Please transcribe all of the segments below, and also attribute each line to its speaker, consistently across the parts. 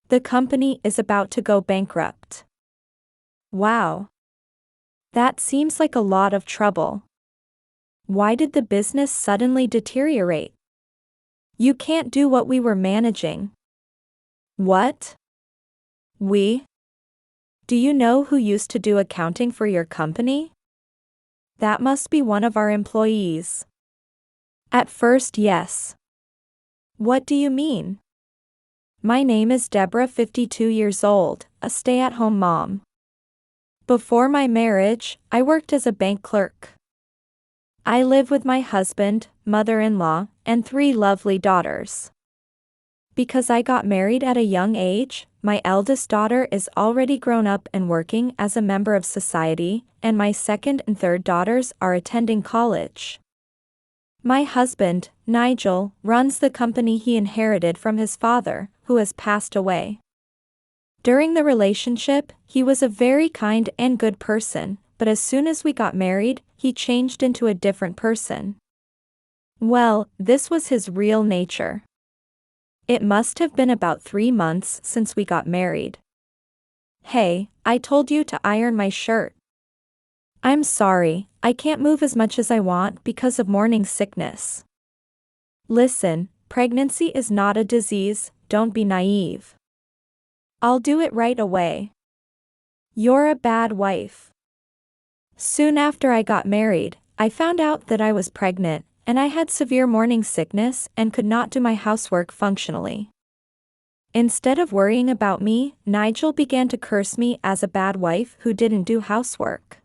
Speaker 1: The company is about to go bankrupt. Wow. That seems like a lot of trouble. Why did the business suddenly deteriorate? You can't do what we were managing. What? We? Do you know who used to do accounting for your company? That must be one of our employees. At first, yes. What do you mean? My name is Deborah, 52 years old, a stay-at-home mom. Before my marriage, I worked as a bank clerk. I live with my husband, mother-in-law, and 3 lovely daughters. Because I got married at a young age, my eldest daughter is already grown up and working as a member of society, and my second and third daughters are attending college. My husband, Nigel, runs the company he inherited from his father, who has passed away. During the relationship, he was a very kind and good person, but as soon as we got married, he changed into a different person. Well, this was his real nature. It must have been about 3 months since we got married. Hey, I told you to iron my shirt. I'm sorry, I can't move as much as I want because of morning sickness. Listen, pregnancy is not a disease, don't be naive. I'll do it right away. You're a bad wife. Soon after I got married, I found out that I was pregnant, and I had severe morning sickness and could not do my housework functionally. Instead of worrying about me, Nigel began to curse me as a bad wife who didn't do housework.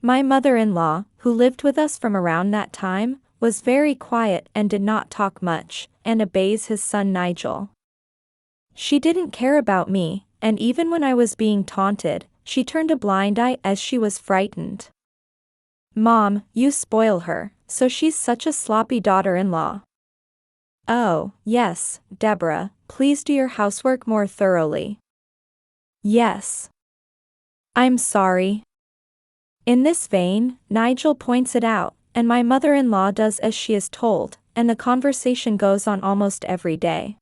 Speaker 1: My mother-in-law, who lived with us from around that time, was very quiet and did not talk much, and obeys his son Nigel. She didn't care about me, and even when I was being taunted, she turned a blind eye as she was frightened. Mom, you spoil her, so she's such a sloppy daughter-in-law. Oh, yes, Deborah, please do your housework more thoroughly. Yes. I'm sorry. In this vein, Nigel points it out, and my mother-in-law does as she is told, and the conversation goes on almost every day.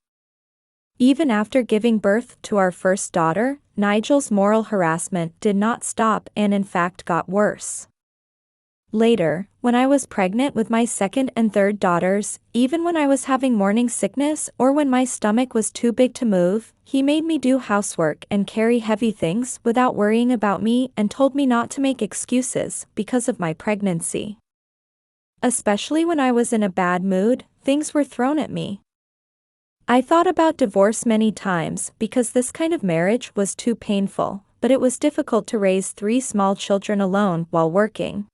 Speaker 1: Even after giving birth to our first daughter, Nigel's moral harassment did not stop and in fact got worse. Later, when I was pregnant with my second and third daughters, even when I was having morning sickness or when my stomach was too big to move, he made me do housework and carry heavy things without worrying about me and told me not to make excuses because of my pregnancy. Especially when I was in a bad mood, things were thrown at me. I thought about divorce many times because this kind of marriage was too painful, but it was difficult to raise 3 small children alone while working.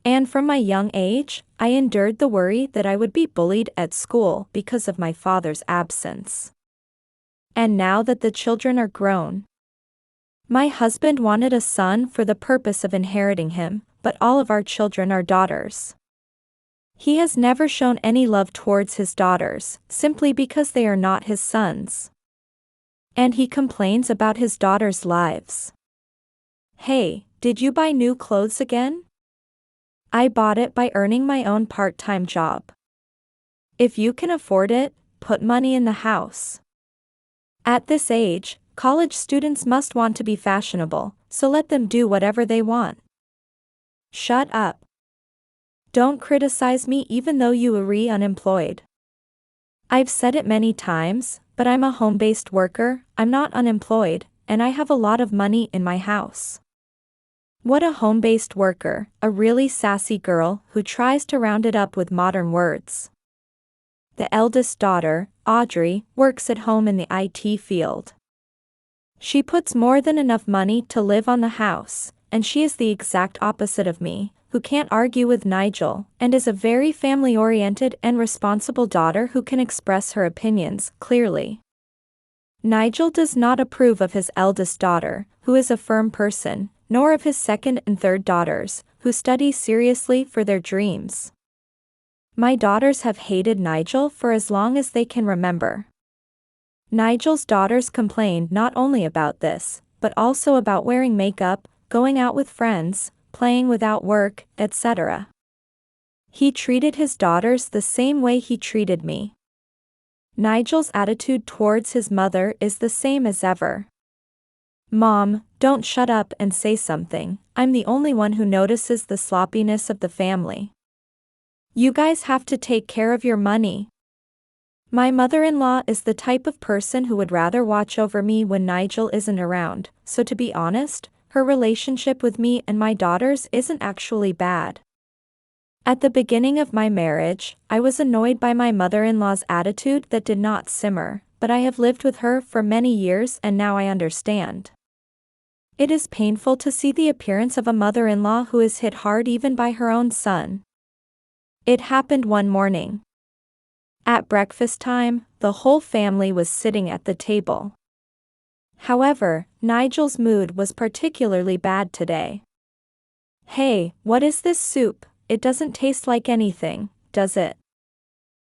Speaker 1: And from my young age, I endured the worry that I would be bullied at school because of my father's absence. And now that the children are grown, my husband wanted a son for the purpose of inheriting him, but all of our children are daughters. He has never shown any love towards his daughters, simply because they are not his sons. And he complains about his daughters' lives. Hey, did you buy new clothes again? I bought it by earning my own part-time job. If you can afford it, put money in the house. At this age, college students must want to be fashionable, so let them do whatever they want. Shut up. Don't criticize me even though you are unemployed. I've said it many times, but I'm a home-based worker, I'm not unemployed, and I have a lot of money in my house. What a home-based worker, a really sassy girl who tries to round it up with modern words. The eldest daughter, Audrey, works at home in the IT field. She puts more than enough money to live on the house, and she is the exact opposite of me, who can't argue with Nigel, and is a very family-oriented and responsible daughter who can express her opinions clearly. Nigel does not approve of his eldest daughter, who is a firm person, nor of his second and third daughters, who study seriously for their dreams. My daughters have hated Nigel for as long as they can remember. Nigel's daughters complained not only about this, but also about wearing makeup, going out with friends, playing without work, etc. He treated his daughters the same way he treated me. Nigel's attitude towards his mother is the same as ever. Mom, don't shut up and say something. I'm the only one who notices the sloppiness of the family. You guys have to take care of your money. My mother-in-law is the type of person who would rather watch over me when Nigel isn't around, so to be honest, her relationship with me and my daughters isn't actually bad. At the beginning of my marriage, I was annoyed by my mother-in-law's attitude that did not simmer, but I have lived with her for many years and now I understand. It is painful to see the appearance of a mother-in-law who is hit hard even by her own son. It happened one morning. At breakfast time, the whole family was sitting at the table. However, Nigel's mood was particularly bad today. Hey, what is this soup? It doesn't taste like anything, does it?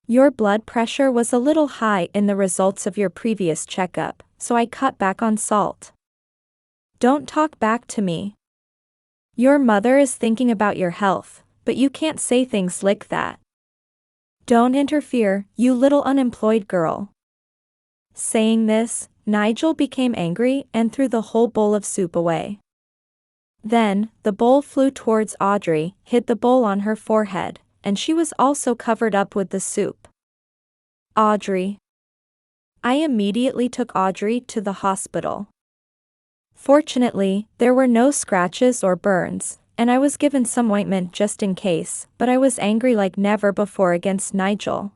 Speaker 1: Your blood pressure was a little high in the results of your previous checkup, so I cut back on salt. Don't talk back to me. Your mother is thinking about your health, but you can't say things like that. Don't interfere, you little unemployed girl. Saying this, Nigel became angry and threw the whole bowl of soup away. Then, the bowl flew towards Audrey, hit the bowl on her forehead, and she was also covered up with the soup. Audrey. I immediately took Audrey to the hospital. Fortunately, there were no scratches or burns, and I was given some ointment just in case, but I was angry like never before against Nigel.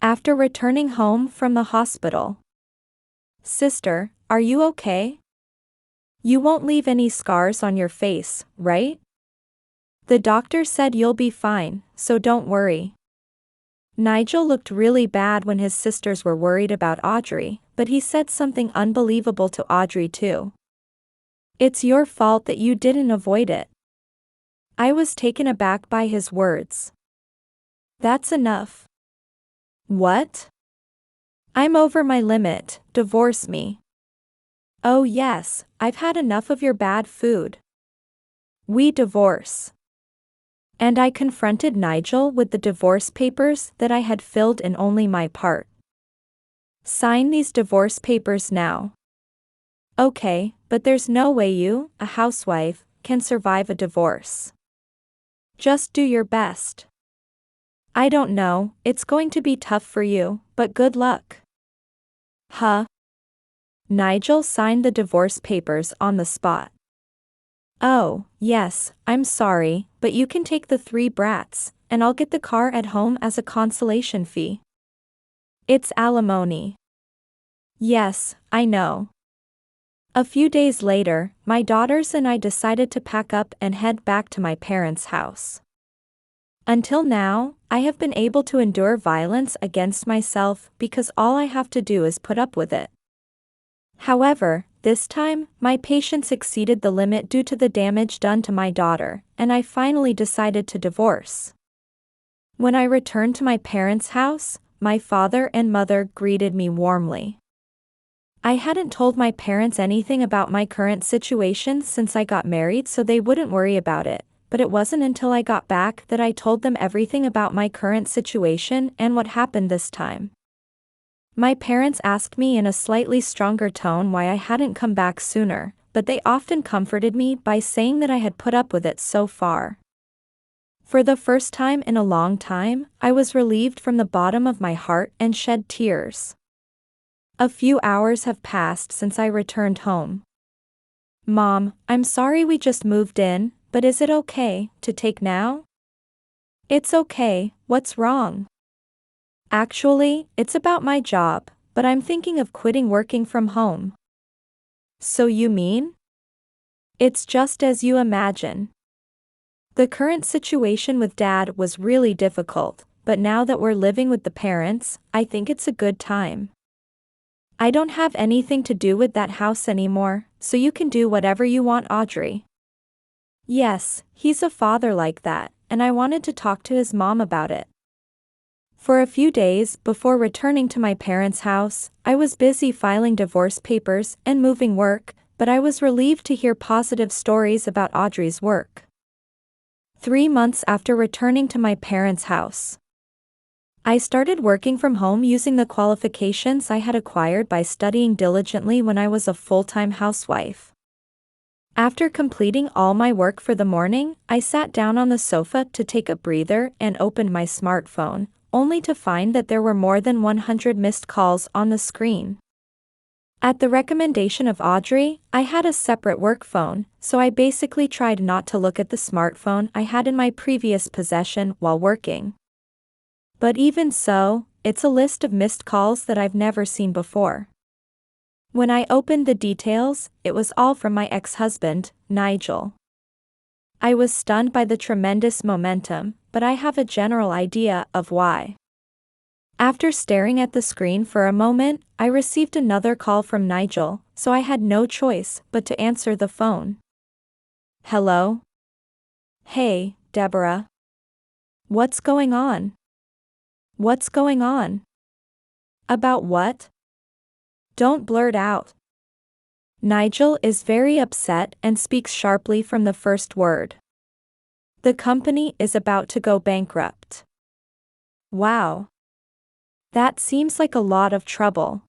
Speaker 1: After returning home from the hospital. Sister, are you okay? You won't leave any scars on your face, right? The doctor said you'll be fine, so don't worry. Nigel looked really bad when his sisters were worried about Audrey, but he said something unbelievable to Audrey too. It's your fault that you didn't avoid it. I was taken aback by his words. That's enough. What? I'm over my limit, divorce me. Oh yes, I've had enough of your bad food. We divorce. And I confronted Nigel with the divorce papers that I had filled in only my part. Sign these divorce papers now. Okay, but there's no way you, a housewife, can survive a divorce. Just do your best. I don't know, it's going to be tough for you, but good luck. Huh? Nigel signed the divorce papers on the spot. Oh, yes, I'm sorry, but you can take the 3 brats, and I'll get the car at home as a consolation fee. It's alimony. Yes, I know. A few days later, my daughters and I decided to pack up and head back to my parents' house. Until now, I have been able to endure violence against myself because all I have to do is put up with it. However, this time, my patience exceeded the limit due to the damage done to my daughter, and I finally decided to divorce. When I returned to my parents' house, my father and mother greeted me warmly. I hadn't told my parents anything about my current situation since I got married, so they wouldn't worry about it, but it wasn't until I got back that I told them everything about my current situation and what happened this time. My parents asked me in a slightly stronger tone why I hadn't come back sooner, but they often comforted me by saying that I had put up with it so far. For the first time in a long time, I was relieved from the bottom of my heart and shed tears. A few hours have passed since I returned home. Mom, I'm sorry we just moved in, but is it okay to take now? It's okay, what's wrong? Actually, it's about my job, but I'm thinking of quitting working from home. So you mean? It's just as you imagine. The current situation with Dad was really difficult, but now that we're living with the parents, I think it's a good time. I don't have anything to do with that house anymore, so you can do whatever you want, Audrey. Yes, he's a father like that, and I wanted to talk to his mom about it. For a few days before returning to my parents' house, I was busy filing divorce papers and moving work, but I was relieved to hear positive stories about Audrey's work. 3 months after returning to my parents' house. I started working from home using the qualifications I had acquired by studying diligently when I was a full-time housewife. After completing all my work for the morning, I sat down on the sofa to take a breather and opened my smartphone, only to find that there were more than 100 missed calls on the screen. At the recommendation of Audrey, I had a separate work phone, so I basically tried not to look at the smartphone I had in my previous possession while working. But even so, it's a list of missed calls that I've never seen before. When I opened the details, it was all from my ex-husband, Nigel. I was stunned by the tremendous momentum, but I have a general idea of why. After staring at the screen for a moment, I received another call from Nigel, so I had no choice but to answer the phone. Hello? Hey, Deborah. What's going on? What's going on? About what? Don't blurt out. Nigel is very upset and speaks sharply from the first word. The company is about to go bankrupt. Wow. That seems like a lot of trouble.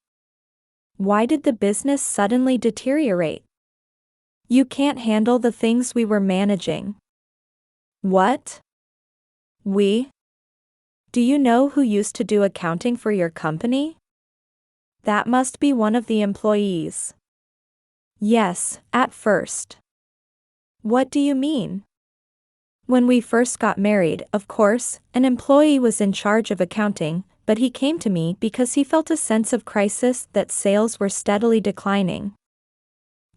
Speaker 1: Why did the business suddenly deteriorate? You can't handle the things we were managing. What? We? Do you know who used to do accounting for your company? That must be one of the employees. Yes, at first. What do you mean? When we first got married, of course, an employee was in charge of accounting, but he came to me because he felt a sense of crisis that sales were steadily declining.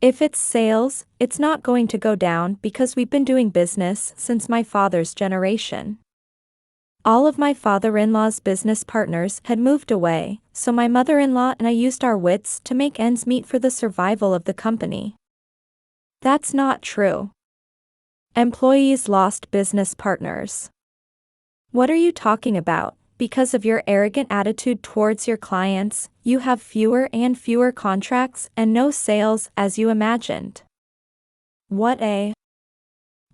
Speaker 1: If it's sales, it's not going to go down because we've been doing business since my father's generation. All of my father-in-law's business partners had moved away, so my mother-in-law and I used our wits to make ends meet for the survival of the company. That's not true. Employees lost business partners. What are you talking about? Because of your arrogant attitude towards your clients, you have fewer and fewer contracts and no sales as you imagined. What a...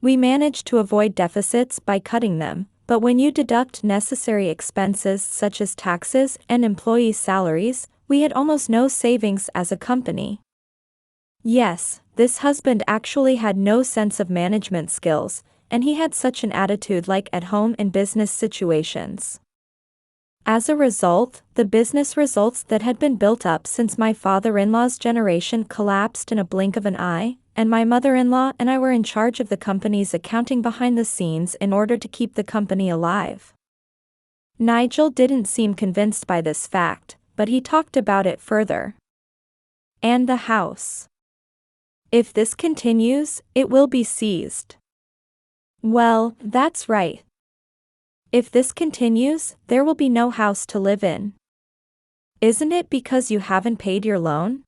Speaker 1: We managed to avoid deficits by cutting them. But when you deduct necessary expenses such as taxes and employee salaries, we had almost no savings as a company. Yes, this husband actually had no sense of management skills, and he had such an attitude like at home in business situations. As a result, the business results that had been built up since my father-in-law's generation collapsed in a blink of an eye, and my mother-in-law and I were in charge of the company's accounting behind the scenes in order to keep the company alive. Nigel didn't seem convinced by this fact, but he talked about it further. And the house. If this continues, it will be seized. Well, that's right. If this continues, there will be no house to live in. Isn't it because you haven't paid your loan?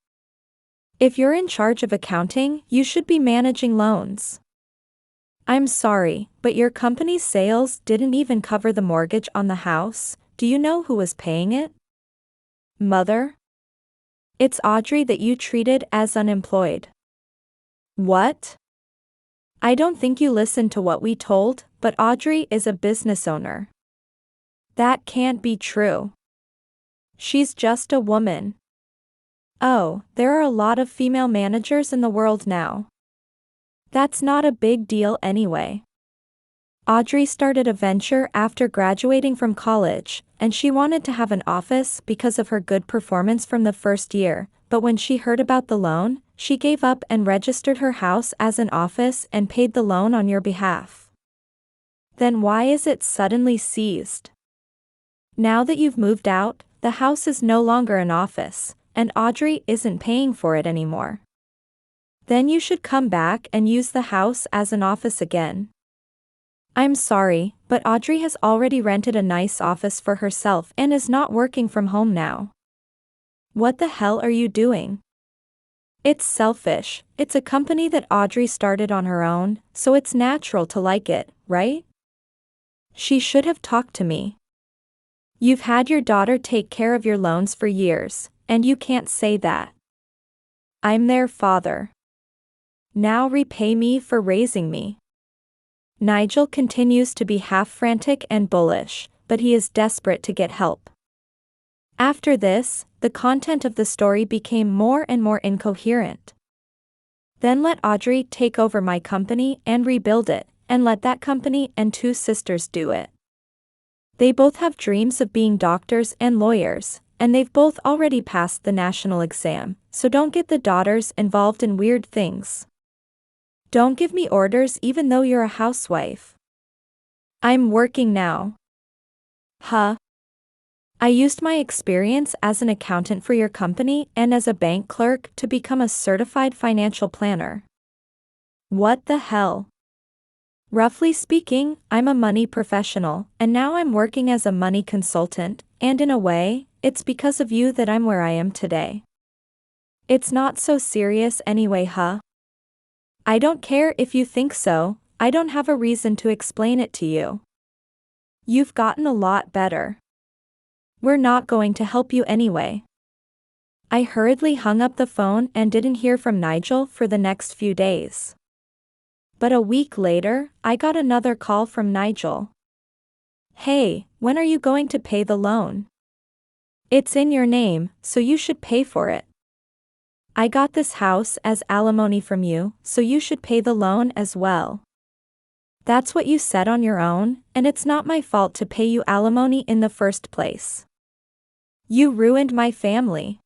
Speaker 1: If you're in charge of accounting, you should be managing loans. I'm sorry, but your company's sales didn't even cover the mortgage on the house. Do you know who was paying it? Mother? It's Audrey that you treated as unemployed. What? I don't think you listened to what we told, but Audrey is a business owner. That can't be true. She's just a woman. Oh, there are a lot of female managers in the world now. That's not a big deal anyway. Audrey started a venture after graduating from college, and she wanted to have an office because of her good performance from the first year, but when she heard about the loan, she gave up and registered her house as an office and paid the loan on your behalf. Then why is it suddenly seized? Now that you've moved out, the house is no longer an office, and Audrey isn't paying for it anymore. Then you should come back and use the house as an office again. I'm sorry, but Audrey has already rented a nice office for herself and is not working from home now. What the hell are you doing? It's selfish. It's a company that Audrey started on her own, so it's natural to like it, right? She should have talked to me. You've had your daughter take care of your loans for years, and you can't say that. I'm their father. Now repay me for raising me. Nigel continues to be half frantic and bullish, but he is desperate to get help. After this, the content of the story became more and more incoherent. Then let Audrey take over my company and rebuild it, and let that company and 2 sisters do it. They both have dreams of being doctors and lawyers, and they've both already passed the national exam, so don't get the daughters involved in weird things. Don't give me orders even though you're a housewife. I'm working now. Huh? I used my experience as an accountant for your company and as a bank clerk to become a certified financial planner. What the hell? Roughly speaking, I'm a money professional, and now I'm working as a money consultant, and in a way, it's because of you that I'm where I am today. It's not so serious anyway, huh? I don't care if you think so, I don't have a reason to explain it to you. You've gotten a lot better. We're not going to help you anyway. I hurriedly hung up the phone and didn't hear from Nigel for the next few days. But a week later, I got another call from Nigel. Hey, when are you going to pay the loan? It's in your name, so you should pay for it. I got this house as alimony from you, so you should pay the loan as well. That's what you said on your own, and it's not my fault to pay you alimony in the first place. You ruined my family.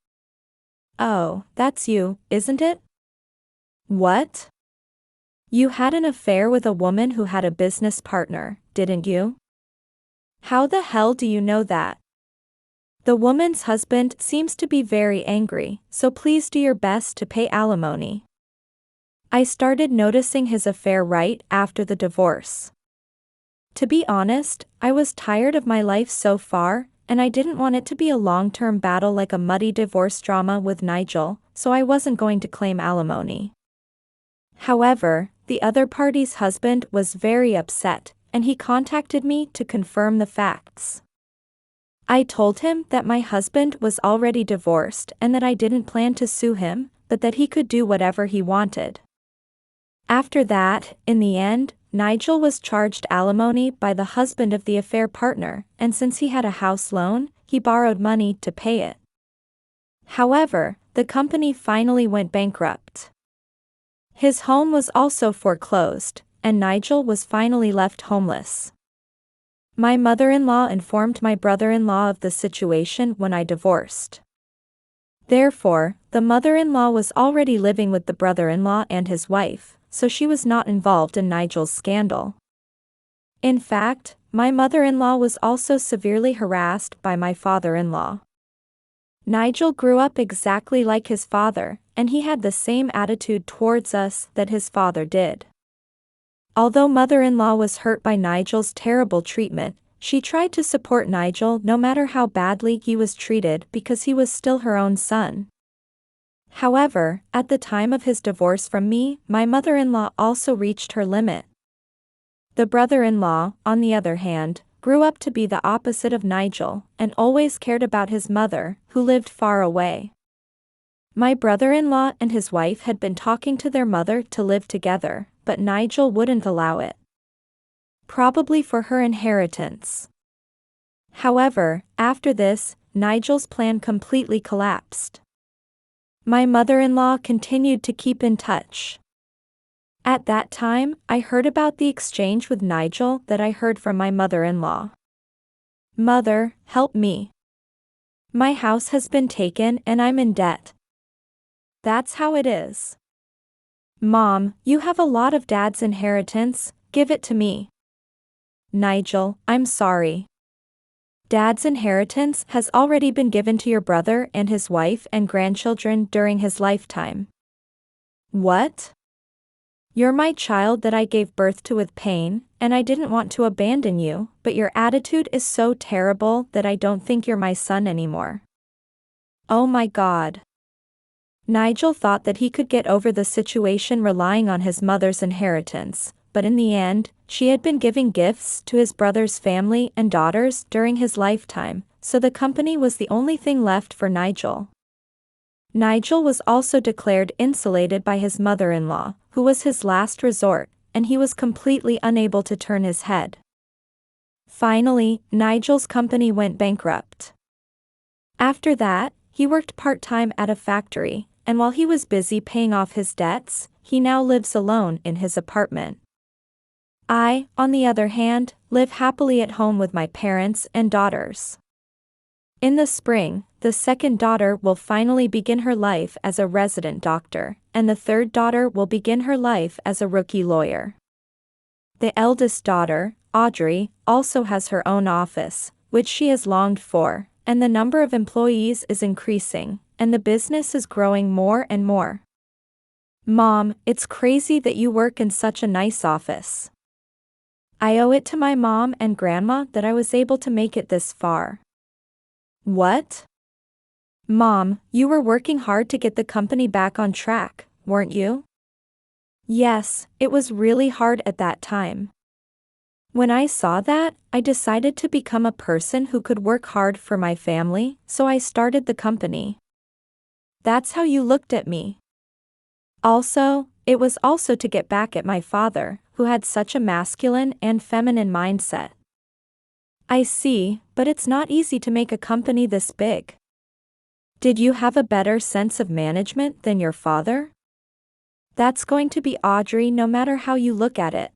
Speaker 1: Oh, that's you, isn't it? What? You had an affair with a woman who had a business partner, didn't you? How the hell do you know that? The woman's husband seems to be very angry, so please do your best to pay alimony. I started noticing his affair right after the divorce. To be honest, I was tired of my life so far, and I didn't want it to be a long-term battle like a muddy divorce drama with Nigel, so I wasn't going to claim alimony. However, the other party's husband was very upset, and he contacted me to confirm the facts. I told him that my husband was already divorced and that I didn't plan to sue him, but that he could do whatever he wanted. After that, in the end, Nigel was charged alimony by the husband of the affair partner, and since he had a house loan, he borrowed money to pay it. However, the company finally went bankrupt. His home was also foreclosed, and Nigel was finally left homeless. My mother-in-law informed my brother-in-law of the situation when I divorced. Therefore, the mother-in-law was already living with the brother-in-law and his wife, so she was not involved in Nigel's scandal. In fact, my mother-in-law was also severely harassed by my father-in-law. Nigel grew up exactly like his father, and he had the same attitude towards us that his father did. Although mother-in-law was hurt by Nigel's terrible treatment, she tried to support Nigel no matter how badly he was treated because he was still her own son. However, at the time of his divorce from me, my mother-in-law also reached her limit. The brother-in-law, on the other hand, grew up to be the opposite of Nigel, and always cared about his mother, who lived far away. My brother-in-law and his wife had been talking to their mother to live together, but Nigel wouldn't allow it. Probably for her inheritance. However, after this, Nigel's plan completely collapsed. My mother-in-law continued to keep in touch. At that time, I heard about the exchange with Nigel that I heard from my mother-in-law. Mother, help me. My house has been taken and I'm in debt. That's how it is. Mom, you have a lot of Dad's inheritance, give it to me. Nigel, I'm sorry. Dad's inheritance has already been given to your brother and his wife and grandchildren during his lifetime. What? You're my child that I gave birth to with pain, and I didn't want to abandon you, but your attitude is so terrible that I don't think you're my son anymore. Oh my God. Nigel thought that he could get over the situation relying on his mother's inheritance, but in the end, she had been giving gifts to his brother's family and daughters during his lifetime, so the company was the only thing left for Nigel. Nigel was also declared insulated by his mother-in-law, who was his last resort, and he was completely unable to turn his head. Finally, Nigel's company went bankrupt. After that, he worked part-time at a factory, and while he was busy paying off his debts, he now lives alone in his apartment. I, on the other hand, live happily at home with my parents and daughters. In the spring, the second daughter will finally begin her life as a resident doctor, and the third daughter will begin her life as a rookie lawyer. The eldest daughter, Audrey, also has her own office, which she has longed for, and the number of employees is increasing, and the business is growing more and more. Mom, it's crazy that you work in such a nice office. I owe it to my mom and grandma that I was able to make it this far. What? Mom, you were working hard to get the company back on track, weren't you? Yes, it was really hard at that time. When I saw that, I decided to become a person who could work hard for my family, so I started the company. That's how you looked at me. Also, it was also to get back at my father, who had such a masculine and feminine mindset. I see, but it's not easy to make a company this big. Did you have a better sense of management than your father? That's going to be Audrey no matter how you look at it.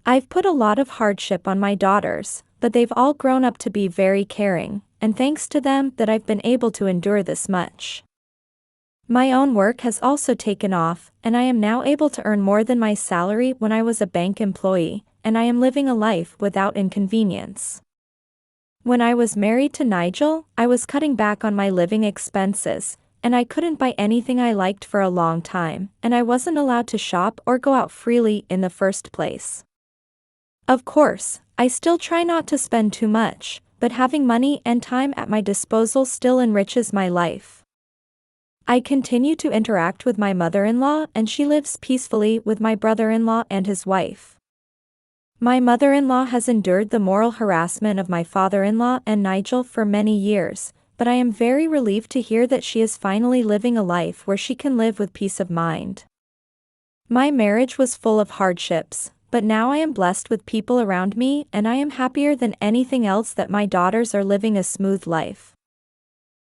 Speaker 1: I've put a lot of hardship on my daughters, but they've all grown up to be very caring, and thanks to them that I've been able to endure this much. My own work has also taken off, and I am now able to earn more than my salary when I was a bank employee, and I am living a life without inconvenience. When I was married to Nigel, I was cutting back on my living expenses, and I couldn't buy anything I liked for a long time, and I wasn't allowed to shop or go out freely in the first place. Of course, I still try not to spend too much, but having money and time at my disposal still enriches my life. I continue to interact with my mother-in-law, and she lives peacefully with my brother-in-law and his wife. My mother-in-law has endured the moral harassment of my father-in-law and Nigel for many years, but I am very relieved to hear that she is finally living a life where she can live with peace of mind. My marriage was full of hardships, but now I am blessed with people around me, and I am happier than anything else that my daughters are living a smooth life.